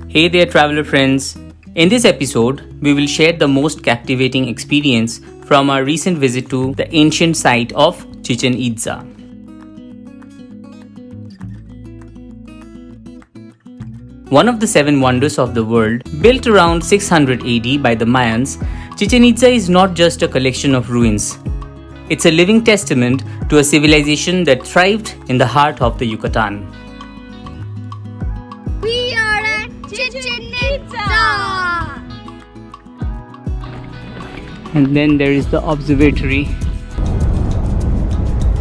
Hey there, traveler friends. In this episode, we will share the most captivating experience from our recent visit to the ancient site of Chichen Itza. One of the seven wonders of the world, built around 600 AD by the Mayans, Chichen Itza is not just a collection of ruins. It's a living testament to a civilization that thrived in the heart of the Yucatan. We are at Chichen Itza! And then there is the observatory.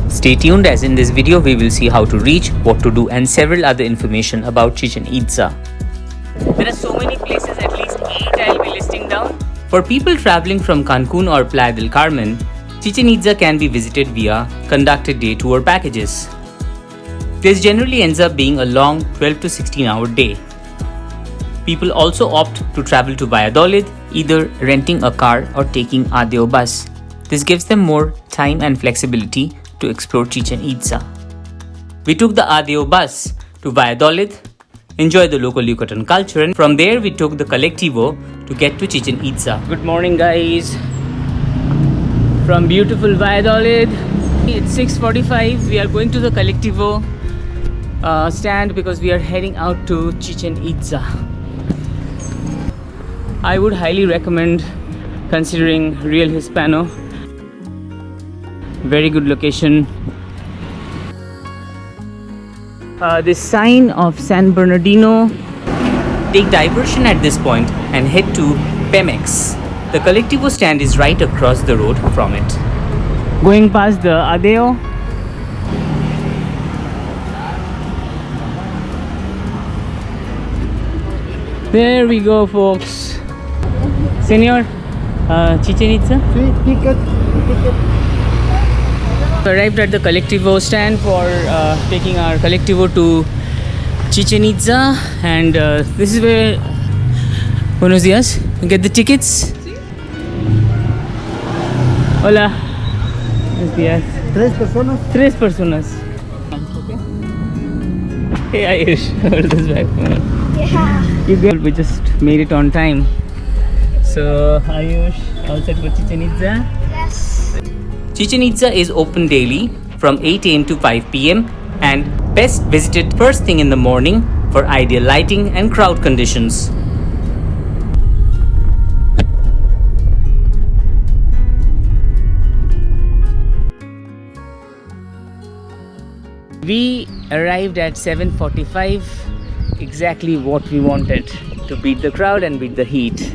Stay tuned, as in this video we will see how to reach, what to do, and several other information about Chichen Itza. There are so many places, at least 8 I'll be listing down. For people traveling from Cancun or Playa del Carmen, Chichen Itza can be visited via conducted day tour packages. This generally ends up being a long 12 to 16 hour day. People also opt to travel to Valladolid, either renting a car or taking Adeo bus. This gives them more time and flexibility to explore Chichen Itza. We took the Adeo bus to Valladolid, enjoyed the local Yucatan culture, and from there we took the Colectivo to get to Chichen Itza. Good morning, guys. From beautiful Valladolid, it's 6:45. We are going to the Colectivo stand because we are heading out to Chichen Itza. I would highly recommend considering Real Hispano. Very good location. This sign of San Bernardino. Take diversion at this point and head to Pemex. The Colectivo stand is right across the road from it. Going past the Adeo. There we go, folks. Senor, Chichen Itza? Ticket. Arrived at the Colectivo stand for taking our Colectivo to Chichen Itza, and this is where, buenos dias, you get the tickets. Hola. Buenos días. Tres personas. Hey Ayush, hold this back. Yeah. You good? We just made it on time. So Ayush, all set for Chichen Itza? Yes. Chichen Itza is open daily from 8 am to 5 pm and best visited first thing in the morning for ideal lighting and crowd conditions. We arrived at 7:45, exactly what we wanted, to beat the crowd and beat the heat.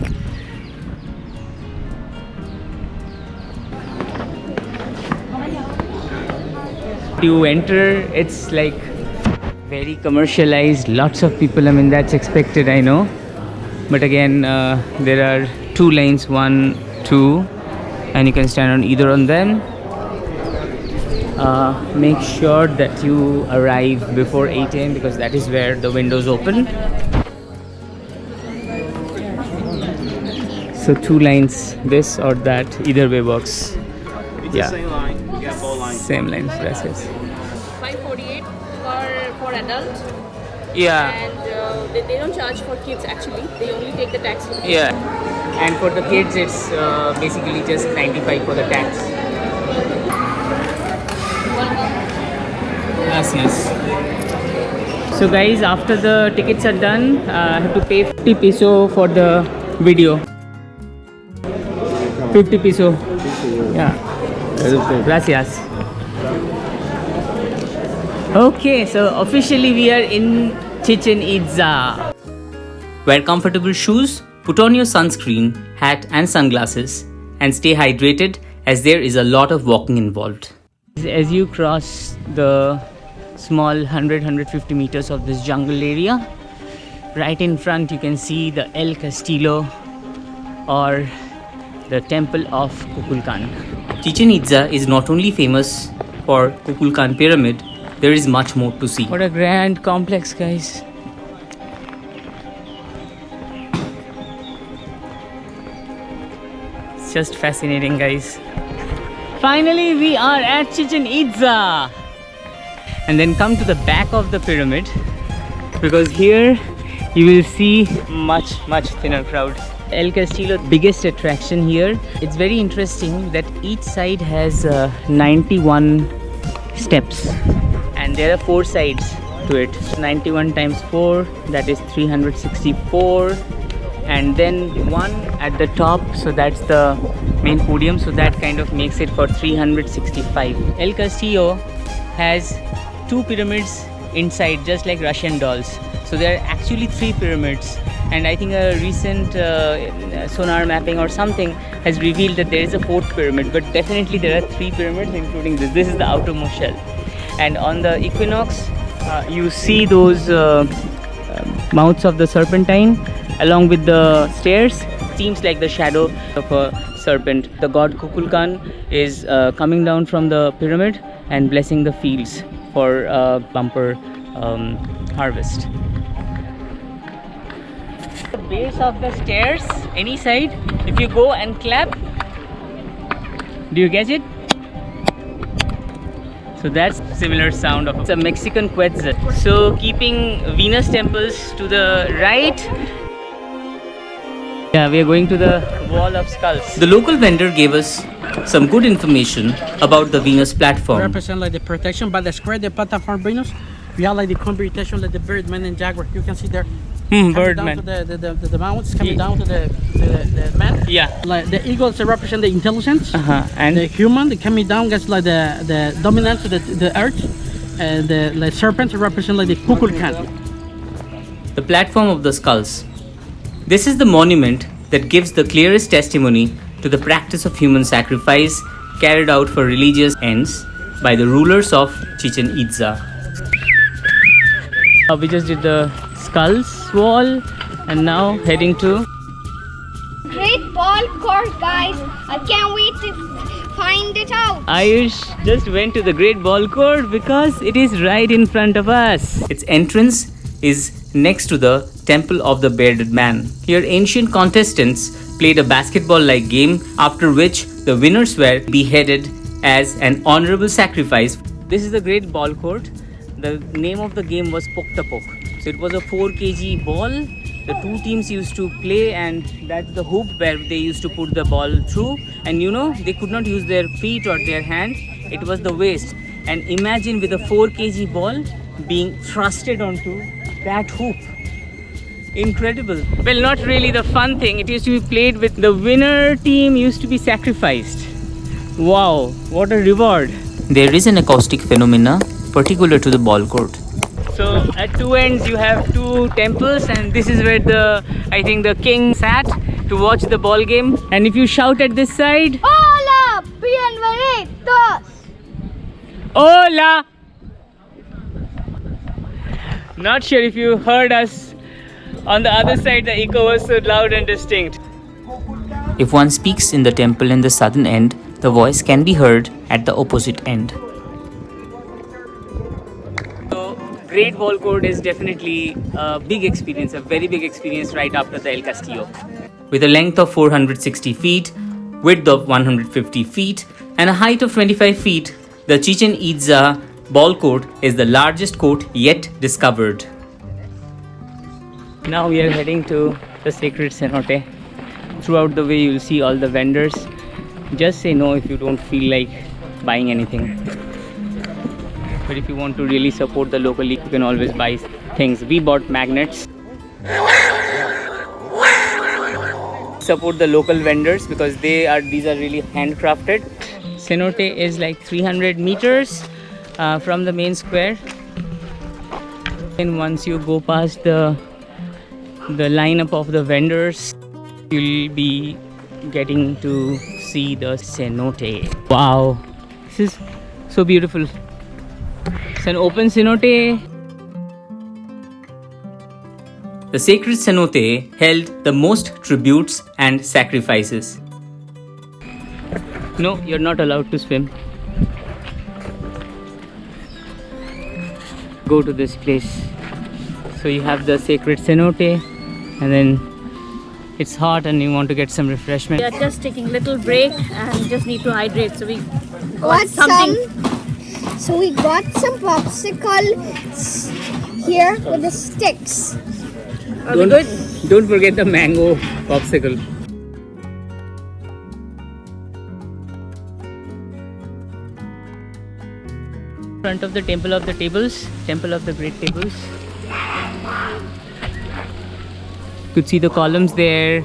You enter, it's like very commercialized, lots of people, I mean that's expected, I know, but again there are two lanes, 1, 2, and you can stand on either of them. Make sure that you arrive before 8 am because that is where the windows open. So 2 lines, this or that, either way works. It's the same line. You got both lines. Same lines, yes. 548 for adult, Yeah, and they don't charge for kids actually. They only take the tax for kids. yeah. And for the kids, it's basically just 95 for the tax. Yes. So guys, after the tickets are done, I have to pay 50 peso for the video. 50 peso. Yeah. Gracias. Okay, so officially we are in Chichen Itza. Wear comfortable shoes, put on your sunscreen, hat and sunglasses, and stay hydrated as there is a lot of walking involved. As you cross the small 100-150 meters of this jungle area, right in front you can see the El Castillo, or the temple of Kukulkan. Chichen Itza is not only famous for Kukulkan pyramid, there is much more to see. What a grand complex, guys. It's just fascinating, guys. Finally, we are at Chichen Itza. And then come to the back of the pyramid, because here you will see much thinner crowd. El Castillo, biggest attraction here. It's very interesting that each side has 91 steps, and there are 4 sides to it. 91 times 4, that is 364, and then one at the top, so that's the main podium, so that kind of makes it for 365. El Castillo has 2 pyramids inside, just like Russian dolls. So there are actually 3 pyramids, and I think a recent sonar mapping or something has revealed that there is a 4th pyramid, but definitely there are 3 pyramids including this. This is the outermost shell, and on the equinox you see those mouths of the serpentine along with the stairs. Seems like the shadow of a serpent. The god Kukulkan is coming down from the pyramid and blessing the fields for bumper harvest. The base of the stairs, any side, if you go and clap, do you get it? So that's similar sound of, it's a Mexican Quetzal. So keeping Venus temples to the right. Yeah, we are going to the wall of skulls. The local vendor gave us some good information about the Venus platform. Represent like the protection by the square, the platform Venus. We have like the computation like the birdman and jaguar. You can see there. Birdman. Down to the mounts coming down to the man. Yeah. Like the eagles represent the intelligence. And the human the coming down gets like the dominance of the earth. And the serpent represent like the Kukulkan. the platform of the skulls. This is the monument that gives the clearest testimony to the practice of human sacrifice carried out for religious ends by the rulers of Chichen Itza. We just did the skulls wall and now heading to Great ball course, guys. I can't wait to find it out. Ayush just went to the Great Ball Court because it is right in front of us. Its entrance is next to the Temple of the Bearded Man. Here ancient contestants played a basketball-like game, after which the winners were beheaded as an honorable sacrifice. This is the Great Ball Court. The name of the game was Poktapok. So it was a 4 kg ball. The 2 teams used to play, and that's the hoop where they used to put the ball through. And you know, they could not use their feet or their hand. It was the waist. And imagine with a 4 kg ball being thrusted onto that hoop. Incredible. Well, not really the fun thing. It used to be played with the winner team used to be sacrificed. Wow, what a reward. There is an acoustic phenomena particular to the ball court. So at 2 ends you have 2 temples, and this is where I think the king sat to watch the ball game. And if you shout at this side, Hola, bienvenidos. Hola! Not sure if you heard us. On the other side, the echo was so loud and distinct. If one speaks in the temple in the southern end, the voice can be heard at the opposite end. So, Great Ball Court is definitely a big experience, a very big experience right after the El Castillo. With a length of 460 feet, width of 150 feet, and a height of 25 feet, the Chichen Itza Ball Court is the largest court yet discovered. Now we are heading to the sacred cenote. Throughout the way you will see all the vendors. Just say no if you don't feel like buying anything. But if you want to really support the local, you can always buy things. We bought magnets. Support the local vendors because these are really handcrafted. Cenote is like 300 meters from the main square. And once you go past the lineup of the vendors, you'll be getting to see the cenote. Wow, this is so beautiful. It's an open cenote. The sacred cenote held the most tributes and sacrifices. No, you're not allowed to swim. Go to this place. So you have the sacred cenote, and then it's hot and you want to get some refreshment. We are just taking a little break and just need to hydrate. So we Got something. So we got some popsicles here with the sticks. Are we good? Don't forget the mango popsicle. Front of the Temple of the Tables, Temple of the Great Tables. You could see the columns there,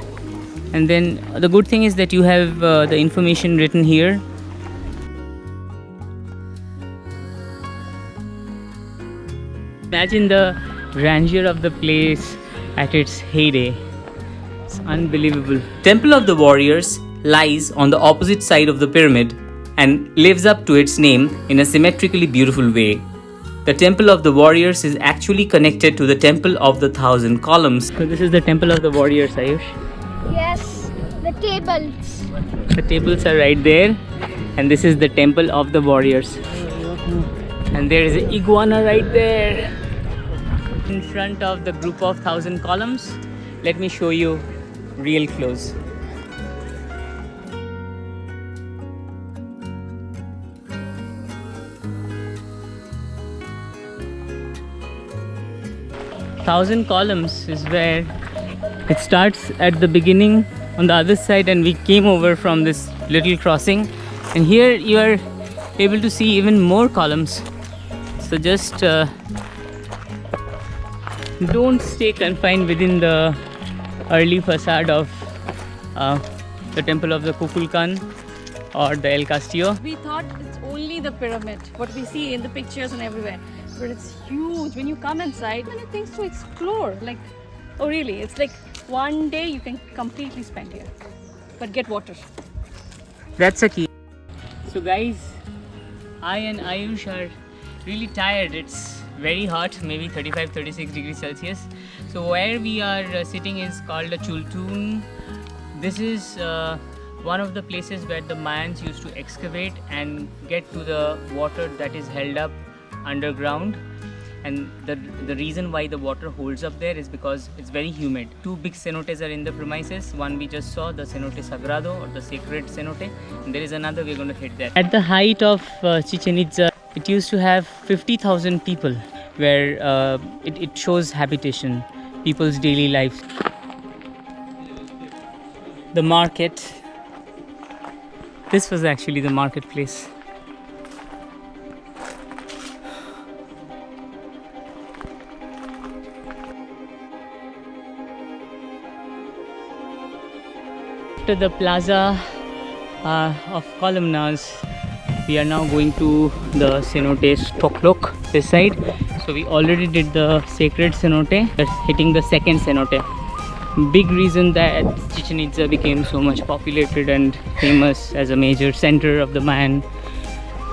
and then the good thing is that you have the information written here. Imagine the grandeur of the place at its heyday. It's unbelievable. Temple of the Warriors lies on the opposite side of the pyramid and lives up to its name in a symmetrically beautiful way. The Temple of the Warriors is actually connected to the Temple of the Thousand Columns. So this is the Temple of the Warriors, Ayush. Yes, the tables. The tables are right there, and this is the Temple of the Warriors. And there is an iguana right there in front of the group of 1,000 columns. Let me show you real close. Thousand columns is where it starts at the beginning on the other side, and we came over from this little crossing, and here you are able to see even more columns. So just don't stay confined within the early facade of the Temple of the Kukulkan or the El Castillo. We thought it's only the pyramid, what we see in the pictures and everywhere. But it's huge. When you come inside, many things to explore. Like, oh really? It's like one day you can completely spend here. But get water. That's a key. So guys, I and Ayush are really tired. It's very hot, maybe 35-36 degrees Celsius. So where we are sitting is called a Chultun. This is one of the places where the Mayans used to excavate and get to the water that is held up underground. And the reason why the water holds up there is because it's very humid. Two big cenotes are in the premises. One we just saw, the cenote Sagrado, or the sacred cenote, and there is another we're going to hit there. At the height of Chichen Itza, it used to have 50,000 people, where it shows habitation, people's daily lives. The market. This was actually the marketplace. After the plaza of columnas, we are now going to the cenote Stoklok, this side. So we already did the sacred cenote. We're hitting the second cenote. Big reason that Chichen Itza became so much populated and famous as a major center of the Mayan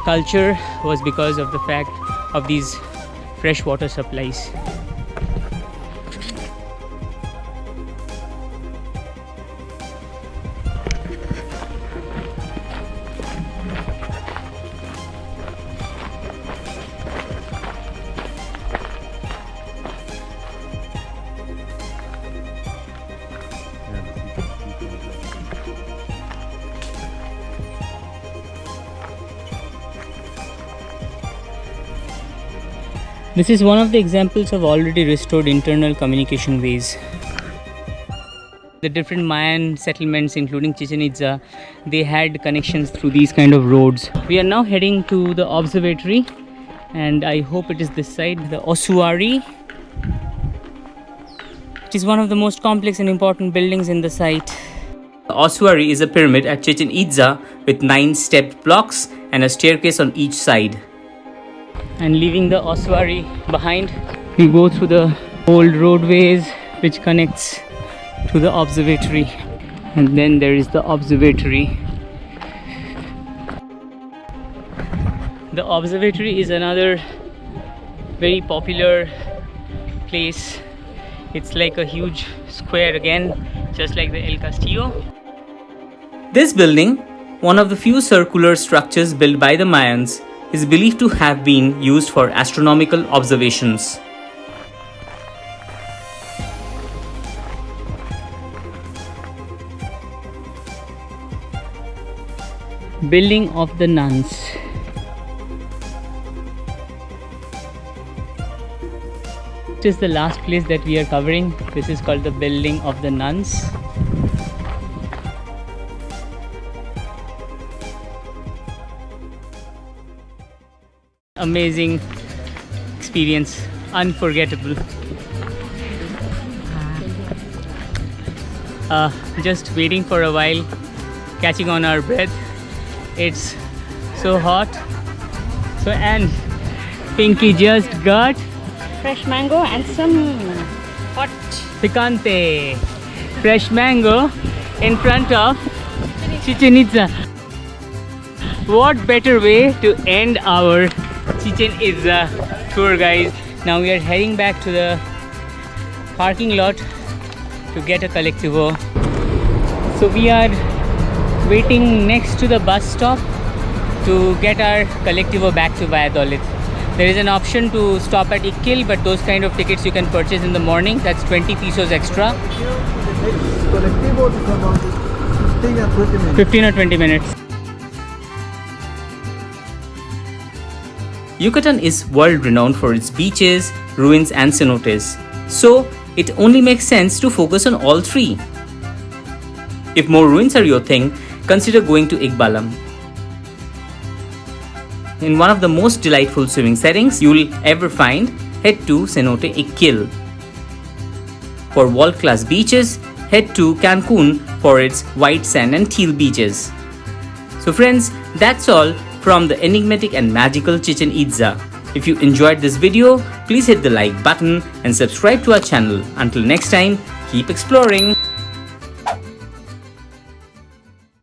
culture was because of the fact of these freshwater supplies. This is one of the examples of already restored internal communication ways. The different Mayan settlements, including Chichen Itza, they had connections through these kind of roads. We are now heading to the observatory, and I hope it is this side, the ossuary. It is one of the most complex and important buildings in the site. The ossuary is a pyramid at Chichen Itza with 9 stepped blocks and a staircase on each side. And leaving the ossuary behind, we go through the old roadways which connects to the observatory, and then there is the observatory. The observatory is another very popular place. It's like a huge square again, just like the El Castillo. This building, one of the few circular structures built by the Mayans, is believed to have been used for astronomical observations. Building of the nuns. next is the last place that we are covering. This is called the Building of the Nuns. Amazing experience, unforgettable. Just waiting for a while, catching on our breath. It's so hot. So, and Pinky just got Fresh mango and some hot picante fresh mango in front of Chichen Itza. What better way to end our Chichen Itza tour, guys? Now we are heading back to the parking lot to get a Colectivo. So we are waiting next to the bus stop to get our Colectivo back to Valladolid. There is an option to stop at Ikil, but those kind of tickets you can purchase in the morning. That's 20 pesos extra. 15 or 20 minutes. Yucatan is world renowned for its beaches, ruins and cenotes. So it only makes sense to focus on all three. If more ruins are your thing, consider going to Igbalam. In one of the most delightful swimming settings you'll ever find, head to Cenote Ikil. For world-class beaches, head to Cancun for its white sand and teal beaches. So friends, that's all from the enigmatic and magical Chichen Itza. If you enjoyed this video, please hit the like button and subscribe to our channel. Until next time, keep exploring.